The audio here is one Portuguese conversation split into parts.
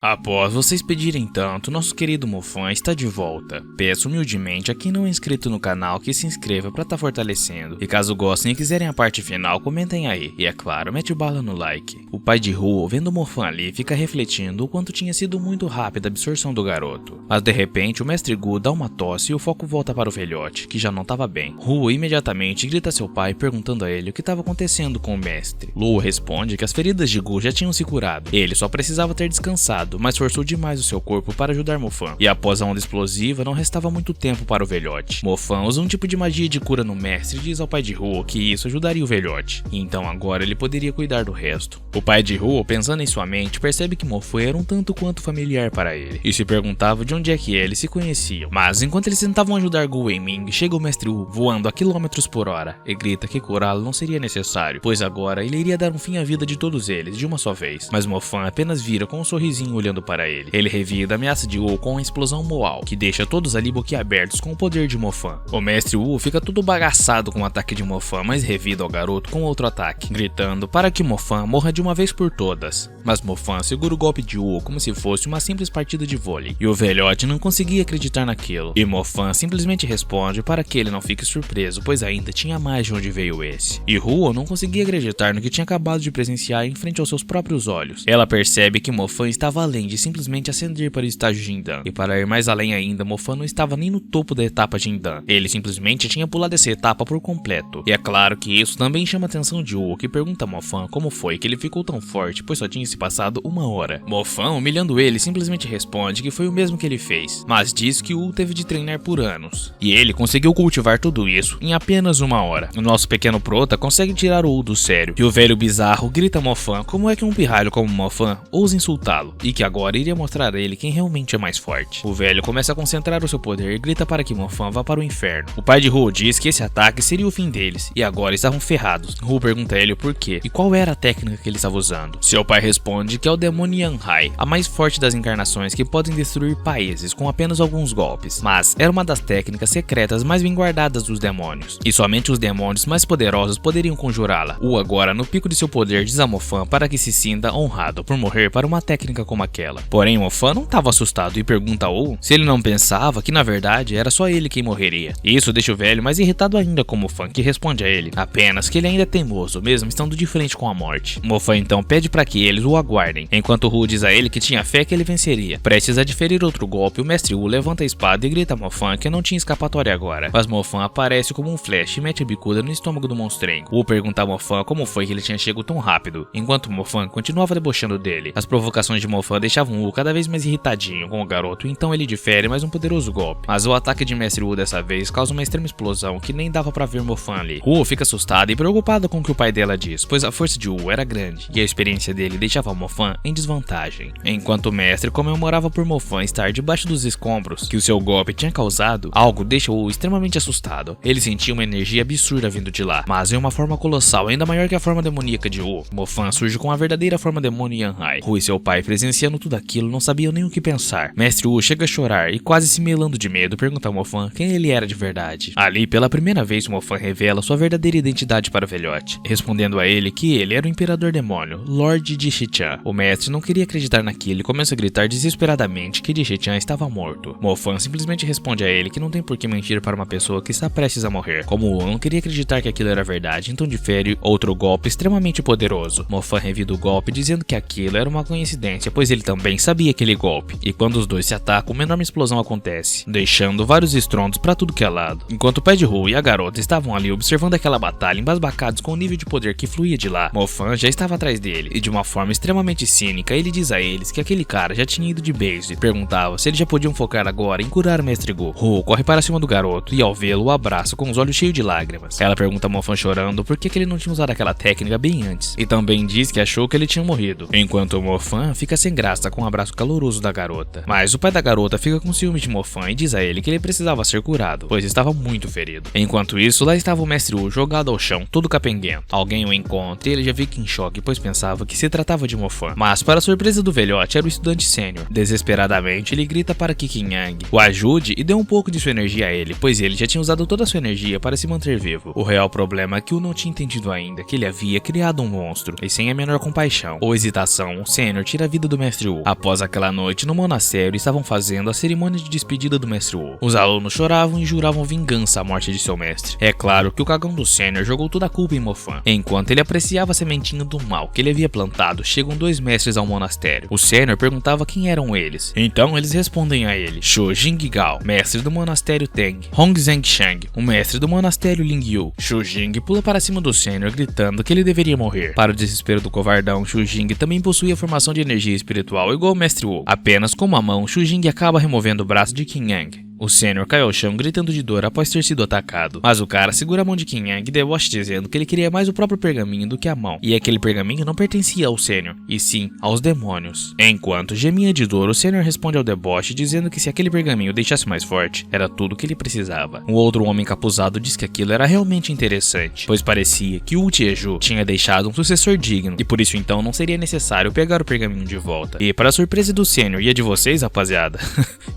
Após vocês pedirem tanto, nosso querido Mofan está de volta. Peço humildemente a quem não é inscrito no canal que se inscreva para estar fortalecendo. E caso gostem e quiserem a parte final, comentem aí. E é claro, mete bala no like. O pai de Ruo, vendo o Mofan ali, fica refletindo o quanto tinha sido muito rápida a absorção do garoto. Mas de repente, o mestre Gu dá uma tosse e o foco volta para o velhote, que já não estava bem. Ruo imediatamente grita a seu pai perguntando a ele o que estava acontecendo com o mestre. Luo responde que as feridas de Gu já tinham se curado. Ele só precisava ter descansado, mas forçou demais o seu corpo para ajudar Mofan. E após a onda explosiva, não restava muito tempo para o velhote. Mofan usa um tipo de magia de cura no mestre e diz ao pai de Ruo que isso ajudaria o velhote. E então agora ele poderia cuidar do resto. O pai de Ruo, pensando em sua mente, percebe que Mofan era um tanto quanto familiar para ele. E se perguntava de onde é que eles se conheciam. Mas enquanto eles tentavam ajudar Gu Wenming, chega o mestre Wu voando a quilômetros por hora e grita que curá-lo não seria necessário, pois agora ele iria dar um fim à vida de todos eles de uma só vez. Mas Mofan apenas vira com um sorrisinho olhando para ele. Ele revida a ameaça de Wu com a explosão Moal, que deixa todos ali boquiabertos com o poder de Mofan. O mestre Wu fica todo bagaçado com o ataque de Mofan, mas revida ao garoto com outro ataque, gritando para que Mofan morra de uma vez por todas. Mas Mofan segura o golpe de Wu como se fosse uma simples partida de vôlei, e o velhote não conseguia acreditar naquilo. E Mofan simplesmente responde para que ele não fique surpreso, pois ainda tinha mais de onde veio esse. E Ruo não conseguia acreditar no que tinha acabado de presenciar em frente aos seus próprios olhos. Ela percebe que Mofan estava além de simplesmente ascender para o estágio Jindan. E para ir mais além ainda, Mofan não estava nem no topo da etapa Jindan. Ele simplesmente tinha pulado essa etapa por completo. E é claro que isso também chama a atenção de Wu, que pergunta a Mofan como foi que ele ficou tão forte, pois só tinha se passado uma hora. Mofan, humilhando ele, simplesmente responde que foi o mesmo que ele fez, mas diz que Wu teve de treinar por anos. E ele conseguiu cultivar tudo isso em apenas uma hora. O nosso pequeno prota consegue tirar o Wu do sério. E o velho bizarro grita a Mofan como é que um pirralho como Mofan ousa insultá-lo, e que agora iria mostrar a ele quem realmente é mais forte. O velho começa a concentrar o seu poder e grita para que Mofan vá para o inferno. O pai de Ruo diz que esse ataque seria o fim deles, e agora estavam ferrados. Ruo pergunta a ele o porquê e qual era a técnica que ele estava usando. Seu pai responde que é o demônio Yanhai, a mais forte das encarnações que podem destruir países com apenas alguns golpes, mas era uma das técnicas secretas mais bem guardadas dos demônios, e somente os demônios mais poderosos poderiam conjurá-la. Wu agora, no pico de seu poder, diz a Mofan para que se sinta honrado por morrer para uma técnica como aquela. Porém, Mofan não estava assustado e pergunta a Wu se ele não pensava que na verdade era só ele quem morreria. Isso deixa o velho mais irritado ainda com Mofan, que responde a ele apenas que ele ainda é teimoso, mesmo estando de frente com a morte. Mofan então pede para que eles o aguardem, enquanto Wu diz a ele que tinha fé que ele venceria. Prestes a diferir outro golpe, o mestre Wu levanta a espada e grita a Mofan que não tinha escapatória agora, mas Mofan aparece como um flash e mete a bicuda no estômago do monstrengo. Wu pergunta a Mofan como foi que ele tinha chegado tão rápido, enquanto Mofan continuava debochando dele. As provocações de Mofan deixavam Wu cada vez mais irritadinho com o garoto, então ele difere mais um poderoso golpe. Mas o ataque de mestre Wu dessa vez causa uma extrema explosão que nem dava pra ver Mofan ali. Wu fica assustada e preocupada com o que o pai dela diz, pois a força de Wu era grande e a experiência dele deixava Mofan em desvantagem. Enquanto o mestre comemorava por Mofan estar debaixo dos escombros que o seu golpe tinha causado, algo deixa Wu extremamente assustado. Ele sentia uma energia absurda vindo de lá, mas em uma forma colossal, ainda maior que a forma demoníaca de Wu. Mofan surge com a verdadeira forma demônio Yanhai. Wu e seu pai, presenciando tudo aquilo, não sabiam nem o que pensar. Mestre Wu chega a chorar e, quase se melando de medo, pergunta a Mofan quem ele era de verdade. Ali, pela primeira vez, Mofan revela sua verdadeira identidade para o velhote, respondendo a ele que ele era o Imperador Demônio, Lorde de Shichan. O mestre não queria acreditar naquilo e começa a gritar desesperadamente que de Shichan estava morto. Mofan simplesmente responde a ele que não tem por que mentir para uma pessoa que está prestes a morrer. Como Wu não queria acreditar que aquilo era verdade, então difere outro golpe extremamente poderoso. Mofan revida o golpe dizendo que aquilo era uma coincidência, pois ele também sabia aquele golpe. E quando os dois se atacam, uma enorme explosão acontece, deixando vários estrondos para tudo que é lado. Enquanto o pai de Ru e a garota estavam ali observando aquela batalha, embasbacados com o nível de poder que fluía de lá, Mofan já estava atrás dele, e de uma forma extremamente cínica, ele diz a eles que aquele cara já tinha ido de base e perguntava se eles já podiam focar agora em curar o mestre Gu. Ru corre para cima do garoto e ao vê-lo o abraça com os olhos cheios de lágrimas. Ela pergunta a Mofan chorando por que ele não tinha usado aquela técnica bem antes, e também diz que achou que ele tinha morrido, enquanto o Mofan fica sem graça com o abraço caloroso da garota. Mas o pai da garota fica com ciúme de Mofan e diz a ele que ele precisava ser curado, pois estava muito ferido. Enquanto isso, lá estava o mestre Wu jogado ao chão, todo capenguento. Alguém o encontra e ele já fica em choque, pois pensava que se tratava de Mofan. Mas para a surpresa do velhote, era o estudante sênior. Desesperadamente, ele grita para que Qin Yang o ajude e dê um pouco de sua energia a ele, pois ele já tinha usado toda a sua energia para se manter vivo. O real problema é que Wu não tinha entendido ainda que ele havia criado um monstro, e sem a menor compaixão ou hesitação, o sênior tira a vida do mestre Mestre Wu. Após aquela noite no monastério, estavam fazendo a cerimônia de despedida do Mestre Wu. Os alunos choravam e juravam vingança à morte de seu mestre. É claro que o cagão do Sênior jogou toda a culpa em Mofan. Enquanto ele apreciava a sementinha do mal que ele havia plantado, chegam 2 mestres ao monastério. O Sênior perguntava quem eram eles. Então eles respondem a ele: Shu Jinggao, mestre do monastério Teng. Hong Zhengshang, o mestre do monastério Lingyu. Shu Jing pula para cima do Sênior gritando que ele deveria morrer. Para o desespero do covardão, Shu Jing também possuía formação de energia espiritual igual ao Mestre Wu. Apenas com uma mão, Shu Jing acaba removendo o braço de Qin Yang. O Sênior cai ao chão gritando de dor após ter sido atacado, mas o cara segura a mão de Qin Yang e debocha dizendo que ele queria mais o próprio pergaminho do que a mão, e aquele pergaminho não pertencia ao Sênior, e sim aos demônios. Enquanto gemia de dor, o Sênior responde ao deboche dizendo que se aquele pergaminho o deixasse mais forte, era tudo que ele precisava. Um outro homem encapuzado diz que aquilo era realmente interessante, pois parecia que Wu Tieju tinha deixado um sucessor digno, e por isso então não seria necessário pegar o pergaminho de volta. E para a surpresa do Sênior e a de vocês, rapaziada,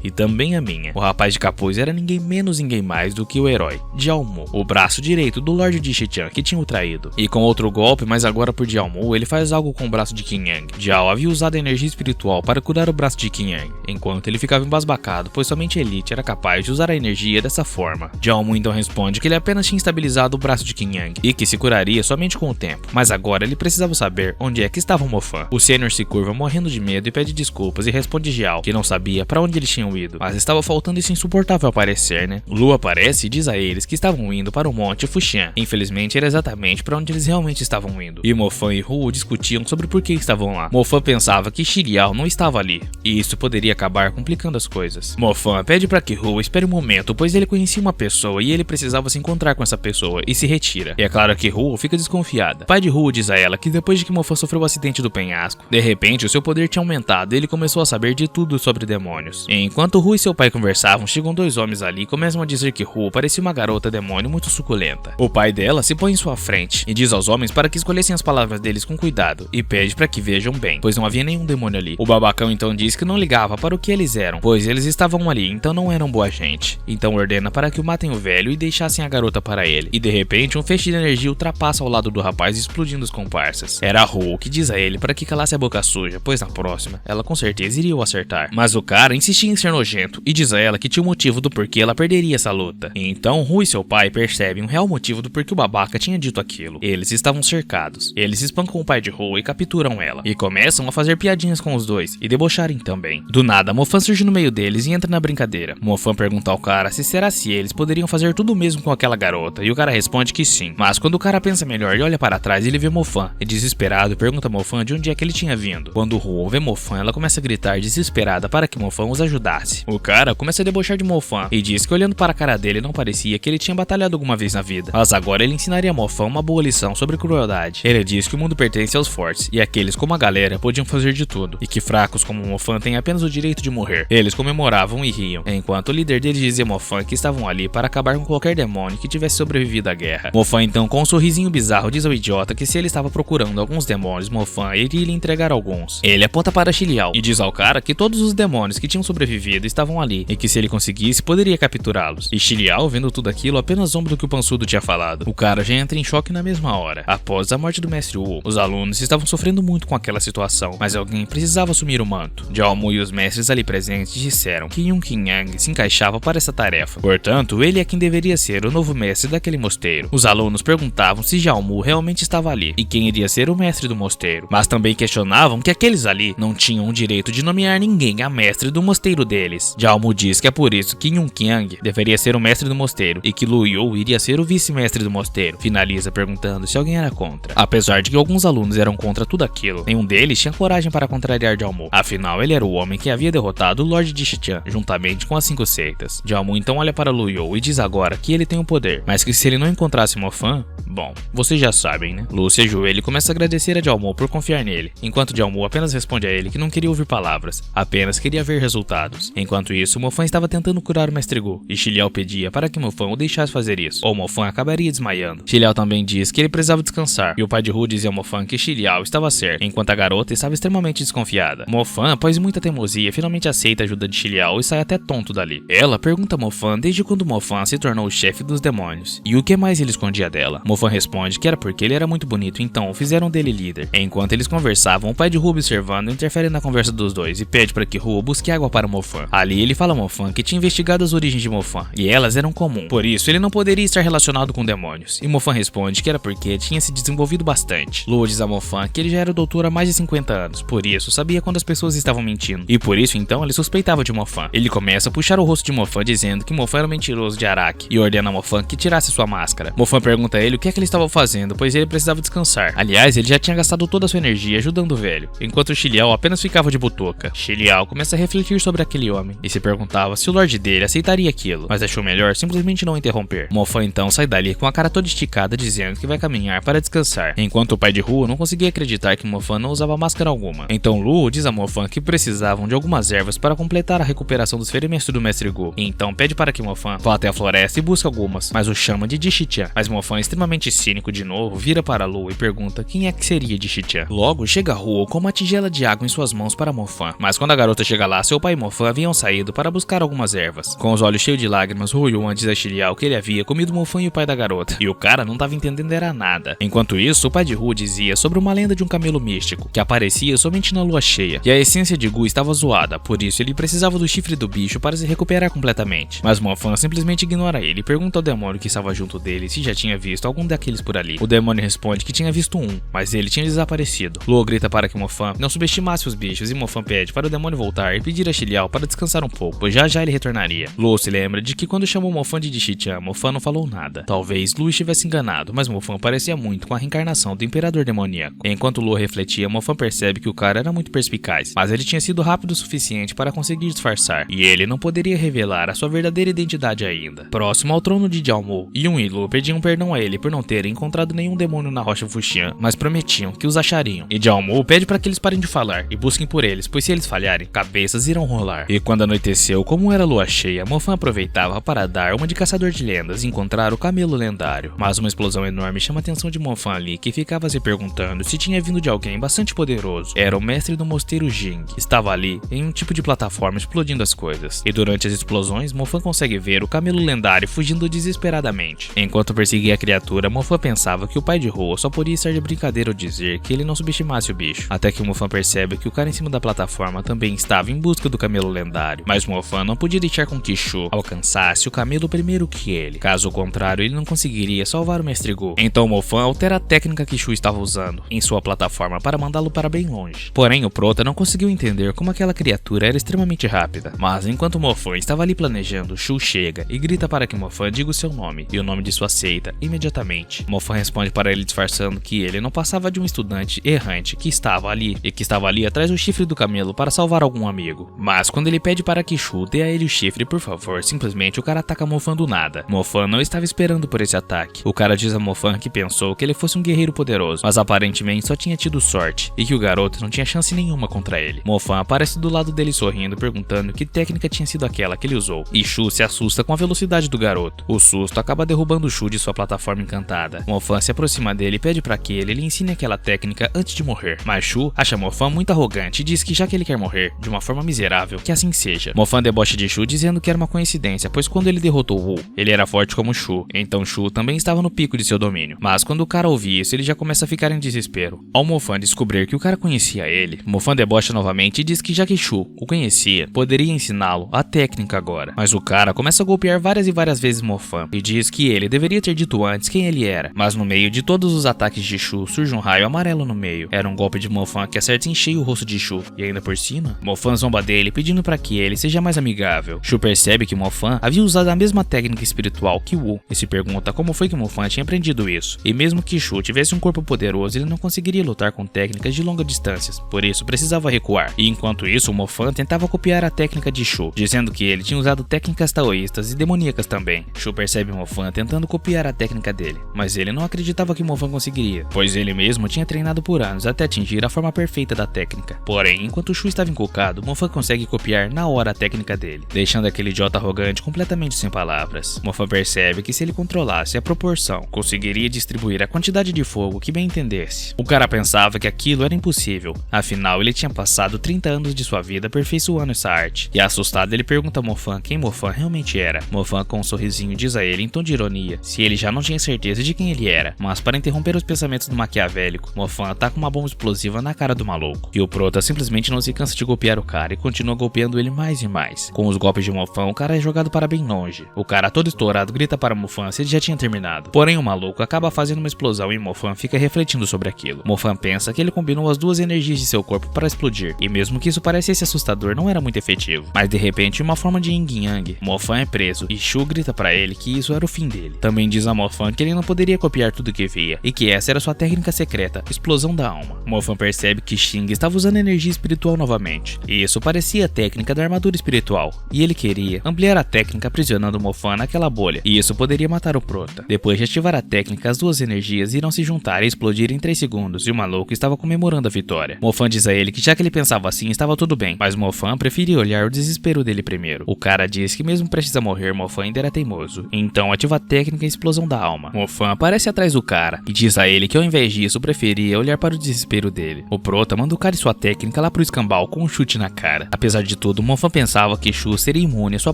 e também a minha, o rapaz de capuz era ninguém menos ninguém mais do que o herói, Jiao Mu, o braço direito do Lorde de Shichian que tinha o traído. E com outro golpe, mas agora por Jiao Mu, ele faz algo com o braço de Qin Yang. Jiao havia usado a energia espiritual para curar o braço de Qin Yang, enquanto ele ficava embasbacado, pois somente Elite era capaz de usar a energia dessa forma. Jiao Mu então responde que ele apenas tinha estabilizado o braço de Qin Yang e que se curaria somente com o tempo, mas agora ele precisava saber onde é que estava o Mofan. O Sênior se curva morrendo de medo e pede desculpas e responde Jiao que não sabia para onde eles tinham ido, mas estava faltando isso insuportável aparecer, né? Lu aparece e diz a eles que estavam indo para o Monte Fuxian. Infelizmente era exatamente para onde eles realmente estavam indo. E Mofan e Hu discutiam sobre por que estavam lá. Mofan pensava que Shiriao não estava ali, e isso poderia acabar complicando as coisas. Mofan pede para que Hu espere um momento, pois ele conhecia uma pessoa e ele precisava se encontrar com essa pessoa, e se retira. E é claro que Hu fica desconfiada. O pai de Hu diz a ela que depois de que Mofan sofreu o acidente do penhasco, de repente o seu poder tinha aumentado e ele começou a saber de tudo sobre demônios. E enquanto Hu e seu pai conversavam, chegam 2 homens ali e começam a dizer que Hu parecia uma garota demônio muito suculenta. O pai dela se põe em sua frente e diz aos homens para que escolhessem as palavras deles com cuidado e pede para que vejam bem, pois não havia nenhum demônio ali. O babacão então diz que não ligava para o que eles eram, pois eles estavam ali, então não eram boa gente. Então ordena para que o matem o velho e deixassem a garota para ele. E de repente um feixe de energia ultrapassa ao lado do rapaz explodindo os comparsas. Era Hu que diz a ele para que calasse a boca suja, pois na próxima ela com certeza iria o acertar. Mas o cara insistia em ser nojento e diz a ela que tinha o motivo do porquê ela perderia essa luta. E então Hu e seu pai percebem um real motivo do porquê o babaca tinha dito aquilo. Eles estavam cercados. Eles espancam o pai de Hu e capturam ela. E começam a fazer piadinhas com os dois e debocharem também. Do nada, Mofan surge no meio deles e entra na brincadeira. Mofan pergunta ao cara se eles poderiam fazer tudo o mesmo com aquela garota, e o cara responde que sim. Mas quando o cara pensa melhor e olha para trás, ele vê Mofan, e desesperado pergunta a Mofan de onde é que ele tinha vindo. Quando Hu vê Mofan, ela começa a gritar desesperada para que Mofan os ajudasse. O cara começa a debochar de Mofan e diz que olhando para a cara dele não parecia que ele tinha batalhado alguma vez na vida, mas agora ele ensinaria a Mofan uma boa lição sobre crueldade. Ele diz que o mundo pertence aos fortes, e aqueles como a galera podiam fazer de tudo, e que fracos como Mofan têm apenas o direito de morrer. Eles comemoravam e riam, enquanto o líder deles dizia a Mofan que estavam ali para acabar com qualquer demônio que tivesse sobrevivido à guerra. Mofan então, com um sorrisinho bizarro, diz ao idiota que se ele estava procurando alguns demônios, Mofan iria lhe entregar alguns. Ele aponta para Shiliao e diz ao cara que todos os demônios que tinham sobrevivido estavam ali, e que se ele conseguisse, poderia capturá-los. E Shiliao, vendo tudo aquilo, apenas ombra do que o pançudo tinha falado. O cara já entra em choque na mesma hora. Após a morte do Mestre Wu, os alunos estavam sofrendo muito com aquela situação, mas alguém precisava assumir o manto. Jiao Mu e os mestres ali presentes disseram que Yun Qin Yang se encaixava para essa tarefa. Portanto, ele é quem deveria ser o novo mestre daquele mosteiro. Os alunos perguntavam se Jiao Mu realmente estava ali e quem iria ser o mestre do mosteiro, mas também questionavam que aqueles ali não tinham o direito de nomear ninguém a mestre do mosteiro deles. Jiao Mu diz que é por isso que Yun Qin Yang deveria ser o mestre do mosteiro e que Lu Yu iria ser o vice-mestre do mosteiro. Finaliza perguntando se alguém era contra. Apesar de que alguns alunos eram contra tudo aquilo, nenhum deles tinha coragem para contrariar Jiao Mu. Afinal, ele era o homem que havia derrotado o Lorde de Shichian, juntamente com as 5 seitas. Jiao Mu então olha para Lu Yu e diz agora que ele tem o poder, mas que se ele não encontrasse Mofan, bom, vocês já sabem, né? Lu se ajoelha e começa a agradecer a Jiao Mu por confiar nele, enquanto Jiao Mu apenas responde a ele que não queria ouvir palavras, apenas queria ver resultados. Enquanto isso, Mofan estava tentando curar o Mestre Gu, e Xiliao pedia para que Mofan o deixasse fazer isso, ou Mofan acabaria desmaiando. Xiliao também diz que ele precisava descansar, e o pai de Hu dizia a Mofan que Xiliao estava certo, enquanto a garota estava extremamente desconfiada. Mofan, após muita teimosia, finalmente aceita a ajuda de Xiliao e sai até tonto dali. Ela pergunta a Mofan desde quando Mofan se tornou o chefe dos demônios, e o que mais ele escondia dela. Mofan responde que era porque ele era muito bonito, então fizeram dele líder. Enquanto eles conversavam, o pai de Hu, observando, interfere na conversa dos dois e pede para que Hu busque água para Mofan. Ali ele fala a Mofan que tinha investigado as origens de Mofan, e elas eram comuns, por isso ele não poderia estar relacionado com demônios. E Mofan responde que era porque tinha se desenvolvido bastante. Luo diz a Mofan que ele já era doutor há mais de 50 anos, por isso sabia quando as pessoas estavam mentindo, e por isso então ele suspeitava de Mofan. Ele começa a puxar o rosto de Mofan dizendo que Mofan era um mentiroso de Araki, e ordena a Mofan que tirasse sua máscara. Mofan pergunta a ele o que é que ele estava fazendo, pois ele precisava descansar. Aliás, ele já tinha gastado toda a sua energia ajudando o velho, enquanto Xiliao apenas ficava de butuca. Xiliao começa a refletir sobre aquele homem, e se perguntava se o Lorde dele aceitaria aquilo, mas achou melhor simplesmente não interromper. Mofan então sai dali com a cara toda esticada dizendo que vai caminhar para descansar, enquanto o pai de Hu não conseguia acreditar que Mofan não usava máscara alguma. Então Luo diz a Mofan que precisavam de algumas ervas para completar a recuperação dos ferimentos do Mestre Gu, e então pede para que Mofan vá até a floresta e busque algumas, mas o chama de Dishichan. Mas Mofan, extremamente cínico de novo, vira para Luo e pergunta quem é que seria Dishichan. Logo chega Huo com uma tigela de água em suas mãos para Mofan, mas quando a garota chega lá, seu pai e Mofan haviam saído para buscar algumas ervas. Com os olhos cheios de lágrimas, Hu Yuan diz a Xiliao que ele havia comido Mofan e o pai da garota, e o cara não estava entendendo era nada. Enquanto isso, o pai de Hu dizia sobre uma lenda de um camelo místico, que aparecia somente na lua cheia, e a essência de Gu estava zoada, por isso ele precisava do chifre do bicho para se recuperar completamente. Mas Mofan simplesmente ignora ele e pergunta ao demônio que estava junto dele se já tinha visto algum daqueles por ali. O demônio responde que tinha visto um, mas ele tinha desaparecido. Luo grita para que Mofan não subestimasse os bichos, e Mofan pede para o demônio voltar e pedir a Xiliao para descansar um pouco, pois já já ele retornaria. Luo se lembra de que quando chamou Mofan de Dishichan, Mofan não falou nada. Talvez Luo estivesse enganado, mas Mofan parecia muito com a reencarnação do Imperador Demoníaco. Enquanto Luo refletia, Mofan percebe que o cara era muito perspicaz, mas ele tinha sido rápido o suficiente para conseguir disfarçar, e ele não poderia revelar a sua verdadeira identidade ainda. Próximo ao trono de Jiaomu, Yun e Lu pediam perdão a ele por não terem encontrado nenhum demônio na rocha Fuxian, mas prometiam que os achariam. E Jiaomu pede para que eles parem de falar e busquem por eles, pois se eles falharem, cabeças irão rolar. E quando anoiteceu, como era lua cheia, Mofan aproveitava para dar uma de caçador de lendas e encontrar o camelo lendário. Mas uma explosão enorme chama a atenção de Mofan ali, que ficava se perguntando se tinha vindo de alguém bastante poderoso. Era o mestre do mosteiro Jing. Estava ali, em um tipo de plataforma explodindo as coisas. E durante as explosões, Mofan consegue ver o camelo lendário fugindo desesperadamente. Enquanto perseguia a criatura, Mofan pensava que o pai de Hu só podia estar de brincadeira ou dizer que ele não subestimasse o bicho. Até que Mofan percebe que o cara em cima da plataforma também estava em busca do camelo lendário. Mas Mofan não podia deixar com que Shu alcançasse o camelo primeiro que ele. Caso contrário, ele não conseguiria salvar o Mestre Gu. Então Mofan altera a técnica que Shu estava usando em sua plataforma para mandá-lo para bem longe. Porém, o Prota não conseguiu entender como aquela criatura era extremamente rápida. Mas enquanto Mofan estava ali planejando, Shu chega e grita para que Mofan diga o seu nome e o nome de sua seita imediatamente. Mofan responde para ele disfarçando que ele não passava de um estudante errante que estava ali atrás do chifre do camelo para salvar algum amigo. Mas quando ele pede para que Shu dê a ele o chifre, por favor, simplesmente o cara ataca Mofan do nada. Mofan não estava esperando por esse ataque. O cara diz a Mofan que pensou que ele fosse um guerreiro poderoso, mas aparentemente só tinha tido sorte e que o garoto não tinha chance nenhuma contra ele. Mofan aparece do lado dele sorrindo, perguntando que técnica tinha sido aquela que ele usou, e Shu se assusta com a velocidade do garoto. O susto acaba derrubando Shu de sua plataforma encantada. Mofan se aproxima dele e pede para que ele lhe ensine aquela técnica antes de morrer, mas Shu acha Mofan muito arrogante e diz que já que ele quer morrer de uma forma miserável, que assim seja. Mofan debocha de Shu dizendo que era uma coincidência, pois quando ele derrotou Wu, ele era forte como Shu, então Shu também estava no pico de seu domínio. Mas quando o cara ouve isso, ele já começa a ficar em desespero. Ao Mofan descobrir que o cara conhecia ele, Mofan debocha novamente e diz que já que Shu o conhecia, poderia ensiná-lo a técnica agora. Mas o cara começa a golpear várias e várias vezes Mofan e diz que ele deveria ter dito antes quem ele era. Mas no meio de todos os ataques de Shu, surge um raio amarelo no meio. Era um golpe de Mofan que acerta em cheio o rosto de Shu, e ainda por cima, Mofan zomba dele pedindo para que ele seja mais amigável. Shu percebe que Mofan havia usado a mesma técnica espiritual que Wu e se pergunta como foi que Mofan tinha aprendido isso. E mesmo que Shu tivesse um corpo poderoso, ele não conseguiria lutar com técnicas de longa distância, por isso precisava recuar. E enquanto isso, Mofan tentava copiar a técnica de Shu, dizendo que ele tinha usado técnicas taoístas e demoníacas também. Shu percebe Mofan tentando copiar a técnica dele, mas ele não acreditava que Mofan conseguiria, pois ele mesmo tinha treinado por anos até atingir a forma perfeita da técnica. Porém, enquanto Shu estava encucado, Mofan consegue copiar na hora a técnica dele. dele, deixando aquele idiota arrogante completamente sem palavras. Mofan percebe que se ele controlasse a proporção, conseguiria distribuir a quantidade de fogo que bem entendesse. O cara pensava que aquilo era impossível, afinal ele tinha passado 30 anos de sua vida aperfeiçoando essa arte. E assustado ele pergunta a Mofan quem Mofan realmente era. Mofan com um sorrisinho diz a ele em tom de ironia se ele já não tinha certeza de quem ele era, mas para interromper os pensamentos do maquiavélico, Mofan ataca uma bomba explosiva na cara do maluco. E o prota simplesmente não se cansa de golpear o cara e continua golpeando ele mais e mais. Com os golpes de Mofan, o cara é jogado para bem longe. O cara todo estourado grita para Mofan se ele já tinha terminado. Porém o maluco acaba fazendo uma explosão e Mofan fica refletindo sobre aquilo. Mofan pensa que ele combinou as duas energias de seu corpo para explodir, e mesmo que isso parecesse assustador, não era muito efetivo. Mas de repente, em uma forma de yin yang, Mofan é preso e Shu grita para ele que isso era o fim dele. Também diz a Mofan que ele não poderia copiar tudo que via e que essa era sua técnica secreta, explosão da alma. Mofan percebe que Xing estava usando energia espiritual novamente, e isso parecia a técnica da armadura espiritual, e ele queria ampliar a técnica aprisionando Mofan naquela bolha, e isso poderia matar o prota. Depois de ativar a técnica, as duas energias irão se juntar e explodir em 3 segundos, e o maluco estava comemorando a vitória. Mofan diz a ele que já que ele pensava assim, estava tudo bem, mas Mofan preferia olhar o desespero dele primeiro. O cara diz que mesmo prestes a morrer, Mofan ainda era teimoso, então ativa a técnica explosão da alma. Mofan aparece atrás do cara e diz a ele que ao invés disso preferia olhar para o desespero dele. O prota manda o cara e sua técnica lá pro escambau com um chute na cara. Apesar de tudo, Mofan pensava que Shu seria imune à sua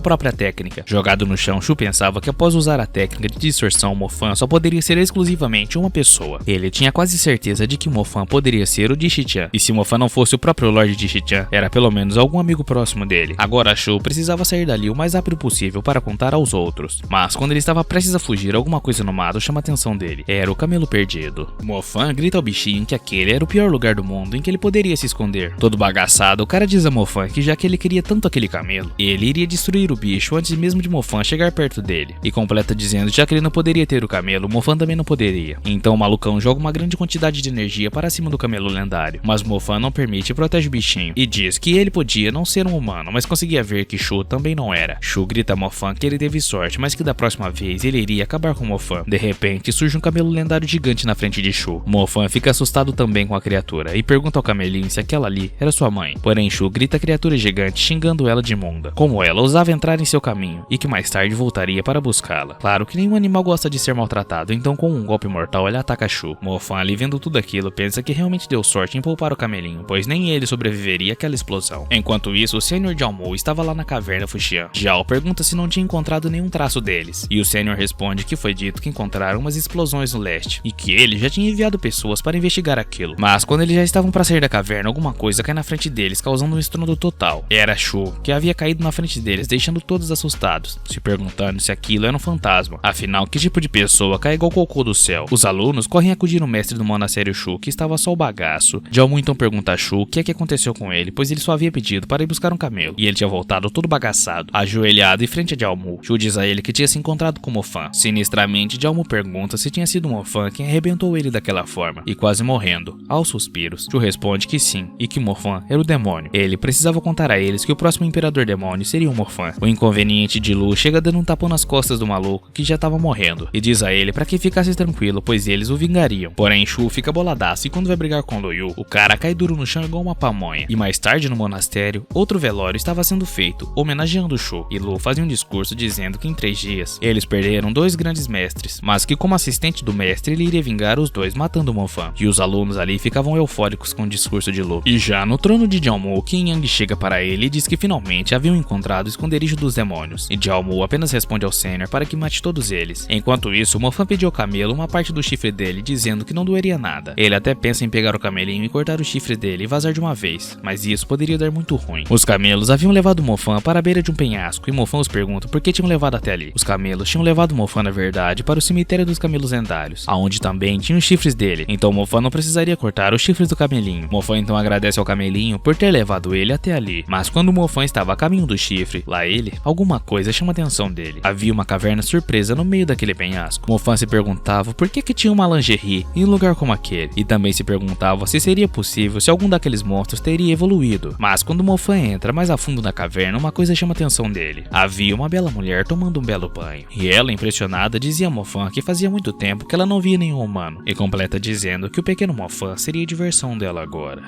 própria técnica. Jogado no chão, Shu pensava que após usar a técnica de distorção, Mofan só poderia ser exclusivamente uma pessoa. Ele tinha quase certeza de que Mofan poderia ser o Dishichan, e se Mofan não fosse o próprio Lorde Dishichan, era pelo menos algum amigo próximo dele. Agora Shu precisava sair dali o mais rápido possível para contar aos outros. Mas quando ele estava prestes a fugir, alguma coisa no mato chama a atenção dele. Era o camelo perdido. Mofan grita ao bichinho que aquele era o pior lugar do mundo em que ele poderia se esconder. Todo bagaçado, o cara diz a Mofan que já que ele queria tanto aquele camelo, ele iria destruir o bicho antes mesmo de Mofan chegar perto dele. E completa dizendo que já que ele não poderia ter o camelo, Mofan também não poderia. Então o malucão joga uma grande quantidade de energia para cima do camelo lendário, mas Mofan não permite e protege o bichinho, e diz que ele podia não ser um humano, mas conseguia ver que Shu também não era. Shu grita a Mofan que ele teve sorte, mas que da próxima vez ele iria acabar com Mofan. De repente surge um camelo lendário gigante na frente de Shu. Mofan fica assustado também com a criatura e pergunta ao camelinho se aquela ali era sua mãe. Porém Shu grita a criatura gigante xingando ela de imunda, como ela ousava entrar em seu caminho e que mais tarde voltaria para buscá-la. Claro que nenhum animal gosta de ser maltratado, então com um golpe mortal ele ataca Shu. Mofan ali vendo tudo aquilo pensa que realmente deu sorte em poupar o camelinho, pois nem ele sobreviveria àquela explosão. Enquanto isso, o Sênior Jiao Mu estava lá na caverna Fuxian. Jiao pergunta se não tinha encontrado nenhum traço deles, e o Sênior responde que foi dito que encontraram umas explosões no leste, e que ele já tinha enviado pessoas para investigar aquilo. Mas quando eles já estavam para sair da caverna, alguma coisa cai na frente deles, causando um estrondo total. Era Shu, que havia caído na frente deles, deixando todos assustados, se perguntando se aquilo era um fantasma. Afinal, que tipo de pessoa cai igual cocô do céu? Os alunos correm a acudir o mestre do monastério Shu, que estava só o bagaço. Jiao Mu então pergunta a Shu o que é que aconteceu com ele, pois ele só havia pedido para ir buscar um camelo, e ele tinha voltado todo bagaçado, ajoelhado em frente a Jiao Mu. Shu diz a ele que tinha se encontrado com Mofan. Sinistramente, Jiao Mu pergunta se tinha sido Mofan quem arrebentou ele daquela forma, e quase morrendo. Aos suspiros, Shu responde que sim, e que Mofan era o demônio. Ele precisava contar a eles que o próximo imperador demônio seria o Mofan. O inconveniente de Lu chega dando um tapão nas costas do maluco que já estava morrendo, e diz a ele para que ficasse tranquilo, pois eles o vingariam. Porém, Shu fica boladaço e quando vai brigar com Lu Yu, o cara cai duro no chão igual uma pamonha. E mais tarde no monastério, outro velório estava sendo feito, homenageando Shu, e Lu fazia um discurso dizendo que em 3 dias eles perderam 2 grandes mestres, mas que como assistente do mestre ele iria vingar os 2 matando Mofan. E os alunos ali ficavam eufóricos com o discurso de Lu. E já no trono de Jiao Mu, Qin Yang chega para ele e diz que finalmente haviam encontrado o esconderijo dos demônios, e Jiao Mu apenas responde ao Sênior para que mate todos eles. Enquanto isso, Mofan pediu ao camelo uma parte do chifre dele, dizendo que não doeria nada. Ele até pensa em pegar o camelinho e cortar o chifre dele e vazar de uma vez, mas isso poderia dar muito ruim. Os camelos haviam levado Mofan para a beira de um penhasco, e Mofan os pergunta por que tinham levado até ali. Os camelos tinham levado Mofan, na verdade, para o cemitério dos camelos lendários, aonde também tinham os chifres dele, então Mofan não precisaria cortar os chifres do camelinho. Mofan então agradece ao camelinho por ter levado ele até ali, mas quando Mofan estava a caminho do chifre, lá ele, alguma coisa chama a atenção dele. Havia uma caverna surpresa no meio daquele penhasco. Mofan se perguntava por que tinha uma lingerie em um lugar como aquele, e também se perguntava se seria possível se algum daqueles monstros teria evoluído. Mas quando Mofan entra mais a fundo na caverna, uma coisa chama a atenção dele. Havia uma bela mulher tomando um belo banho, e ela, impressionada, dizia a Mofan que fazia muito tempo que ela não via nenhum humano, e completa dizendo que o pequeno Mofan seria a diversão dela agora.